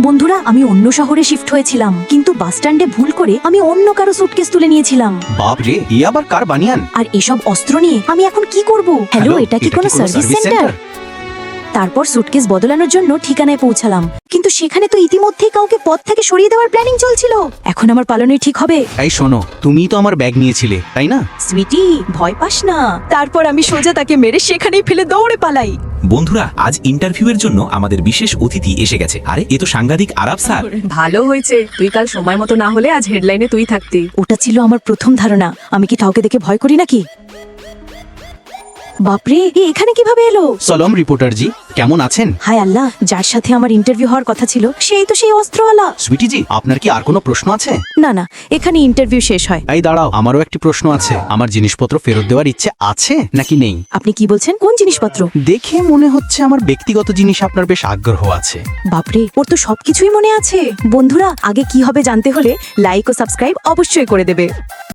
বন্ধুরা, আমি অন্য শহরে শিফট হয়েছিলাম, কিন্তু বাস স্ট্যান্ডে ভুল করে আমি অন্য কারো সুটকেস তুলে নিয়েছিলাম। বাপ রে, ই আবার কার বানিয়ান? আর এসব অস্ত্র নিয়ে আমি এখন কি করব? হ্যালো, এটা কি কোনো সার্ভিস সেন্টার? তারপর সুটকেস বদলানোর জন্য ঠিকানায় পৌঁছালাম, কিন্তু সেখানে তো ইতিমধ্যেই কাউকে পথ থেকে সরিয়ে দেওয়ার প্ল্যানিং চলছিল। এখন আমার পালানোই ঠিক হবে। এই শোনো, তুমিই তো আমার ব্যাগ নিয়েছিলে, তাই না? সুইটি, ভয় পাস না। তারপর আমি সোজা তাকে মেরে সেখানেই ফেলে দৌড়ে পালাই। বন্ধুরা, আজ ইন্টারভিউয়ের জন্য আমাদের বিশেষ অতিথি এসে গেছে। আরে এ তো সাংঘাতিক আরাব স্যার। ভালো হয়েছে, তুই কাল সময় মতো না হলে আজ হেডলাইনে তুই থাকতি। ওটা ছিল আমার প্রথম ধারণা। আমি কি কাউকে দেখে ভয় করি নাকি? বাপরে, এখানে কিভাবে এলো? সালাম রিপোর্টার জি, কেমন আছেন? হায় আল্লাহ, যার সাথে আমার ইন্টারভিউ হওয়ার কথা ছিল সেই তো সেই অস্ত্রওয়ালা। সুইটি জি, আপনার কি আর কোনো প্রশ্ন আছে? না না, এখানে ইন্টারভিউ শেষ হয়। এই দাঁড়াও, আমারও একটি প্রশ্ন আছে। আমার জিনিসপত্র ফেরত দেওয়ার ইচ্ছে আছে নাকি নেই? আপনি কি বলছেন? কোন জিনিসপত্র? দেখে মনে হচ্ছে আমার ব্যক্তিগত জিনিস আপনার বেশ আগ্রহ আছে। বাপরে, ওর তো সবকিছুই মনে আছে। বন্ধুরা, আগে কি হবে জানতে হলে লাইক ও সাবস্ক্রাইব অবশ্যই করে দেবে।